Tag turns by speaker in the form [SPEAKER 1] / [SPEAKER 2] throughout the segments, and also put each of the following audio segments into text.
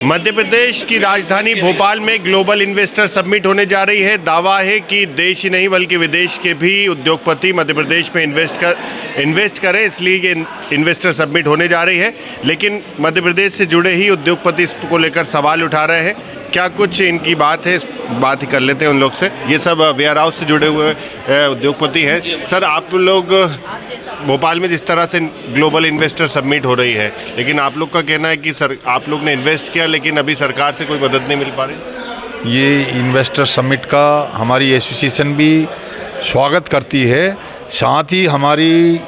[SPEAKER 1] मध्य प्रदेश की राजधानी भोपाल में ग्लोबल इन्वेस्टर समिट होने जा रही है। दावा है कि देश ही नहीं बल्कि विदेश के भी उद्योगपति मध्य प्रदेश में इन्वेस्ट करें, इसलिए ये इन्वेस्टर समिट होने जा रही है। लेकिन मध्य प्रदेश से जुड़े ही उद्योगपति इसको लेकर सवाल उठा रहे हैं। क्या कुछ इनकी बात है, बात ही कर लेते हैं उन लोग से। ये सब वेयर हाउस से जुड़े हुए उद्योगपति हैं। सर, आप लोग भोपाल में जिस तरह से ग्लोबल इन्वेस्टर समिट हो रही है, लेकिन आप लोग का कहना है कि आप लोग ने इन्वेस्ट किया लेकिन अभी सरकार से कोई मदद नहीं मिल पा रही।
[SPEAKER 2] ये इन्वेस्टर समिट का हमारी एसोसिएशन भी स्वागत करती है। साथ ही हमारी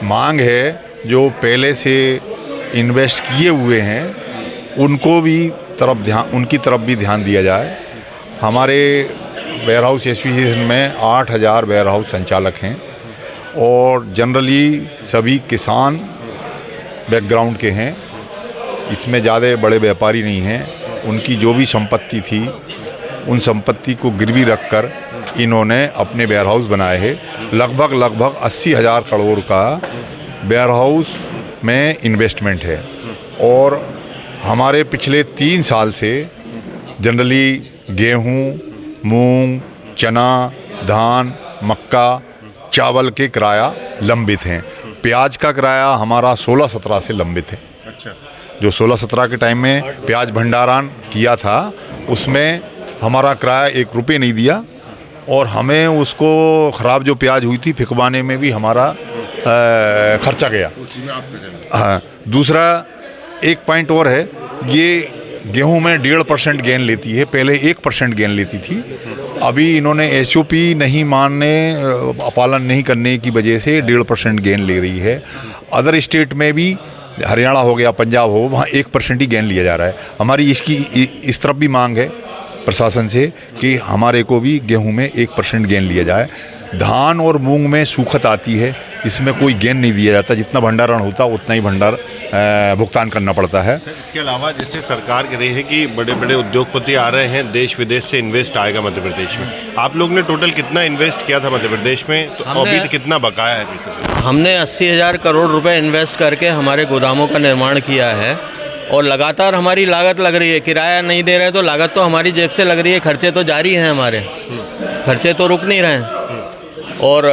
[SPEAKER 2] मांग है जो पहले से इन्वेस्ट किए हुए हैं उनको भी उनकी तरफ भी ध्यान दिया जाए। हमारे वेयर हाउस एसोसिएशन में 8000 वेयर हाउस संचालक हैं और जनरली सभी किसान बैकग्राउंड के हैं। इसमें ज़्यादा बड़े व्यापारी नहीं हैं। उनकी जो भी संपत्ति थी उन संपत्ति को गिरवी रखकर इन्होंने अपने वेयर हाउस बनाए हैं। लगभग 80,000 करोड़ का वेयर हाउस में इन्वेस्टमेंट है और हमारे पिछले 3 साल से जनरली गेहूं, मूंग, चना, धान, मक्का, चावल के किराया लंबित हैं। प्याज का किराया हमारा 16-17 से लंबित है।
[SPEAKER 1] अच्छा।
[SPEAKER 2] जो 16-17 के टाइम में प्याज भंडारण किया था उसमें हमारा किराया 1 रुपये नहीं दिया और हमें उसको ख़राब जो प्याज हुई थी फिकवाने में भी हमारा खर्चा गया। हाँ, दूसरा एक पॉइंट और है, ये गेहूं में 1.5% गेन लेती है, पहले 1% गेन लेती थी। अभी इन्होंने एसओपी नहीं मानने, पालन नहीं करने की वजह से 1.5% गेन ले रही है। अदर स्टेट में भी हरियाणा हो गया, पंजाब हो, वहाँ 1% ही गेन लिया जा रहा है। हमारी इस तरफ भी मांग है प्रशासन से कि हमारे को भी गेहूं में 1% गेन लिया जाए। धान और मूंग में सूखत आती है, इसमें कोई गेन नहीं दिया जाता। जितना भंडारण होता उतना ही भुगतान करना पड़ता है।
[SPEAKER 1] इसके अलावा जैसे सरकार कह रही है कि बड़े बड़े उद्योगपति आ रहे हैं, देश विदेश से इन्वेस्ट आएगा मध्य प्रदेश में। आप लोग ने टोटल कितना इन्वेस्ट किया था मध्य प्रदेश में, तो अभी कितना बकाया है?
[SPEAKER 3] हमने 80,000 करोड़ रुपए इन्वेस्ट करके हमारे गोदामों का निर्माण किया है और लगातार हमारी लागत लग रही है। किराया नहीं दे रहे तो लागत तो हमारी जेब से लग रही है। खर्चे तो जारी हैं, हमारे खर्चे तो रुक नहीं रहे हैं और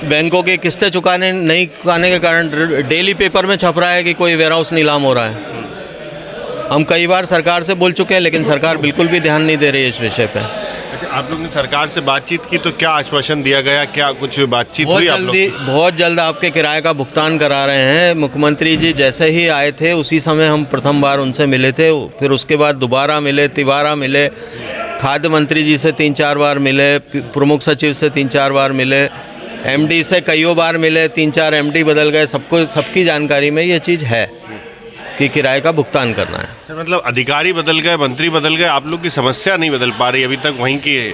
[SPEAKER 3] बैंकों की किस्तें नहीं चुकाने के कारण डेली पेपर में छप रहा है कि कोई वेयर हाउस नीलाम हो रहा है। हम कई बार सरकार से बोल चुके हैं लेकिन सरकार बिल्कुल भी ध्यान नहीं दे रही है इस विषय पे।
[SPEAKER 1] अच्छा, आप लोग ने सरकार से बातचीत की तो क्या आश्वासन दिया गया, क्या कुछ बातचीत हुई?
[SPEAKER 3] बहुत जल्द आपके किराए का भुगतान करा रहे हैं। मुख्यमंत्री जी जैसे ही आए थे उसी समय हम प्रथम बार उनसे मिले थे, फिर उसके बाद दोबारा मिले, तिबारा मिले, खाद्य मंत्री जी से 3-4 बार मिले, प्रमुख सचिव से 3-4 बार मिले, एमडी से कईयों बार मिले, 3-4 एमडी बदल गए। सबकी जानकारी में ये चीज़ है कि किराए का भुगतान करना है।
[SPEAKER 1] मतलब अधिकारी बदल गए, मंत्री बदल गए, आप लोग की समस्या नहीं बदल पा रही अभी तक वहीं की है।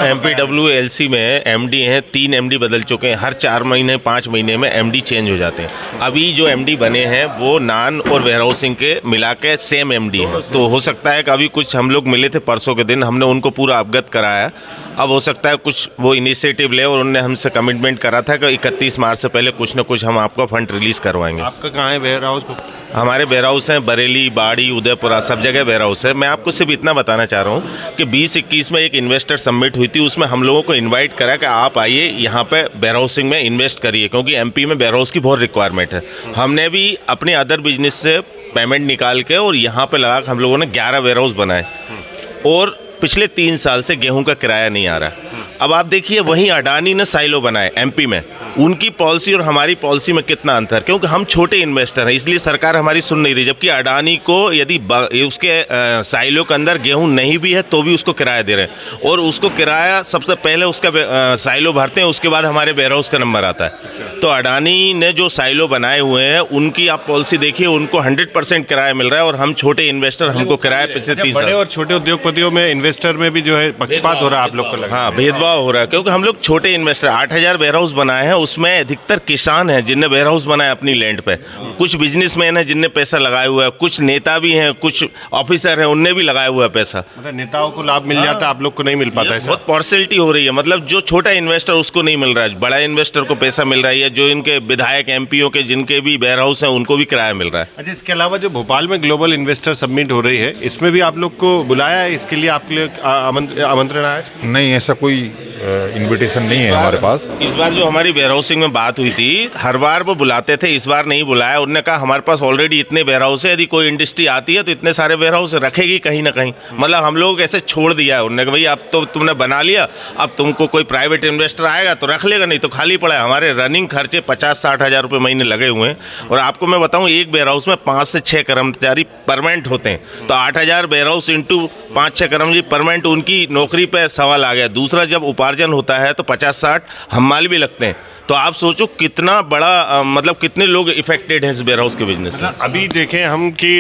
[SPEAKER 4] MPWLC में एमडी हैं, 3 एमडी बदल चुके हैं। हर 4 महीने 5 महीने में एमडी चेंज हो जाते हैं। अभी जो एमडी बने हैं वो नान और वेयर हाउसिंग के मिला के सेम एमडी हैं। तो हो सकता है कि अभी कुछ हम लोग मिले थे परसों के दिन, हमने उनको पूरा अवगत कराया। अब हो सकता है कुछ वो इनिशिएटिव ले और उन्होंने हमसे कमिटमेंट करा था कि 31 मार्च से पहले कुछ न कुछ हम आपको फंड रिलीज करवाएंगे।
[SPEAKER 1] आपका कहाँ है वेयर हाउस?
[SPEAKER 4] हमारे वेयर हाउस हैं बरेली, बाड़ी, उदयपुरा, सब जगह वेयर हाउस है। मैं आपको सिर्फ इतना बताना चाह रहा हूँ कि 2021 में एक इन्वेस्टर समिट हुई थी, उसमें हम लोगों को इनवाइट करा कि आप आइए यहाँ पे वेयर हाउसिंग में इन्वेस्ट करिए, क्योंकि एमपी में वेयर हाउस की बहुत रिक्वायरमेंट है। हमने भी अपने अदर बिजनेस से पेमेंट निकाल के और यहाँ पे लगा हम लोगों ने 11 वेयर हाउस बनाए और पिछले 3 साल से गेहूं का किराया नहीं आ रहा। अब आप देखिए वहीं अडानी ने साइलो बनाए एमपी में, उनकी पॉलिसी और हमारी पॉलिसी में कितना अंतर, क्योंकि हम छोटे इन्वेस्टर हैं इसलिए सरकार हमारी सुन नहीं रही। जबकि अडानी को यदि उसके साइलो के अंदर गेहूं नहीं भी है तो भी उसको किराया दे रहे हैं और उसको किराया सबसे पहले उसका साइलो भरते हैं, उसके बाद हमारे वेयर हाउस का नंबर आता है। तो अडानी ने जो साइलो बनाए हुए हैं उनकी आप पॉलिसी देखिए, उनको 100% किराया मिल रहा है और हम छोटे इन्वेस्टर हमको किराया पिछले 3 साल।
[SPEAKER 1] बड़े और छोटे उद्योगपतियों में इन्वेस्टर में भी जो है पक्षपात हो रहा है आप लोग को लगा?
[SPEAKER 4] हाँ, भेदभाव हो रहा है, क्योंकि हम लोग छोटे इन्वेस्टर 8,000 वेयर हाउस बनाए हैं, उसमें अधिकतर किसान हैं जिनने वेयर हाउस बनाया अपनी लैंड पे, कुछ बिजनेसमैन हैं जिनने पैसा लगाया हुआ है, कुछ नेता भी हैं, कुछ ऑफिसर हैं, उनने भी लगाया हुआ है पैसा।
[SPEAKER 1] मतलब नेताओं को लाभ मिल जाता है, आप लोग को नहीं मिल पाता है।
[SPEAKER 4] बहुत पार्शियलिटी हो रही है, मतलब जो छोटा इन्वेस्टर उसको नहीं मिल रहा है, बड़ा इन्वेस्टर को पैसा मिल रहा है, जो इनके विधायक एमपीओ के जिनके भी वेयर हाउस हैं उनको भी किराया मिल रहा है।
[SPEAKER 1] अच्छा, इसके अलावा जो भोपाल में ग्लोबल इन्वेस्टर समिट हो रही है, इसमें भी आप लोग को बुलाया है? इसके लिए आपके लिए आमंत्रण आया?
[SPEAKER 2] नहीं, ऐसा कोई इनविटेशन नहीं है हमारे पास।
[SPEAKER 4] इस बार जो हमारी वेयर हाउसिंग में बात हुई थी, हर बार वो बुलाते थे, इस बार नहीं बुलाया। उन्होंने कहा हमारे पास ऑलरेडी इतने वेयर हाउस है, यदि कोई इंडस्ट्री आती है तो इतने सारे वेयर हाउस रखेगी कहीं ना कहीं, मतलब हम लोग ऐसे छोड़ दिया है। उन्होंने कहा भाई अब तो तुमने बना लिया, अब तुमको कोई प्राइवेट इन्वेस्टर आएगा तो रख लेगा, नहीं तो खाली पड़ा है। हमारे रनिंग खर्चे 50-60 हज़ार रुपये महीने लगे हुए हैं, और आपको मैं बताऊं एक वेयर हाउस में 5 से 6 कर्मचारी परमानेंट होते हैं, तो 8,000 वेयर हाउस इंटू 5-6 कर्मचारी परमानेंट, उनकी नौकरी पे सवाल आ गया। दूसरा, जब उपार्जन होता है तो 50-60 हमाल भी लगते हैं, तो आप सोचो कितना बड़ा मतलब कितने लोग इफेक्टेड हैं इस वेयर हाउस के बिजनेस से।
[SPEAKER 1] अभी देखें हम कि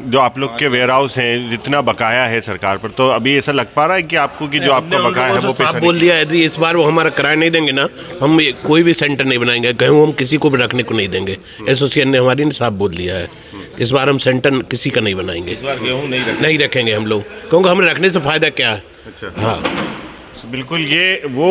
[SPEAKER 1] जो आप लोग के वेयर हाउस हैं, जितना बकाया है सरकार पर, तो अभी ऐसा लग पा रहा है कि आपको कि जो आपका बकाया है वो पैसा
[SPEAKER 5] साफ बोल दिया, यदि इस बार वो हमारा किराया नहीं देंगे ना, हम कोई भी सेंटर नहीं बनाएंगे, गेहूँ हम किसी को भी रखने को नहीं देंगे। एसोसिएशन ने हमारी साफ बोल दिया है, इस बार हम सेंटर किसी का नहीं बनाएंगे,
[SPEAKER 4] इस बार गेहूं
[SPEAKER 5] नहीं रखेंगे हम लोग, क्योंकि हमें रखने से फायदा क्या है।
[SPEAKER 1] अच्छा,
[SPEAKER 5] हाँ
[SPEAKER 1] बिल्कुल। ये वो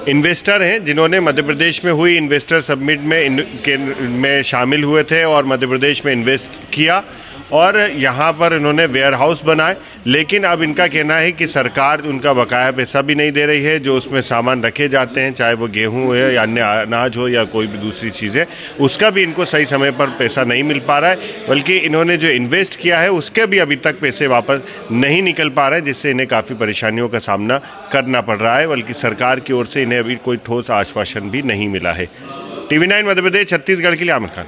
[SPEAKER 1] इन्वेस्टर हैं जिन्होंने मध्य प्रदेश में हुई इन्वेस्टर समिट में शामिल हुए थे और मध्य प्रदेश में इन्वेस्ट किया, और यहाँ पर इन्होंने वेयर हाउस बनाए। लेकिन अब इनका कहना है कि सरकार उनका बकाया पैसा भी नहीं दे रही है, जो उसमें सामान रखे जाते हैं, चाहे वो गेहूं हो या अन्य अनाज हो या कोई भी दूसरी चीज़ें, उसका भी इनको सही समय पर पैसा नहीं मिल पा रहा है। बल्कि इन्होंने जो इन्वेस्ट किया है उसके भी अभी तक पैसे वापस नहीं निकल पा रहे हैं, जिससे इन्हें काफ़ी परेशानियों का सामना करना पड़ रहा है। बल्कि सरकार की ओर से इन्हें अभी कोई ठोस आश्वासन भी नहीं मिला है। TV9 मध्य प्रदेश छत्तीसगढ़ के लिए आमिर खान।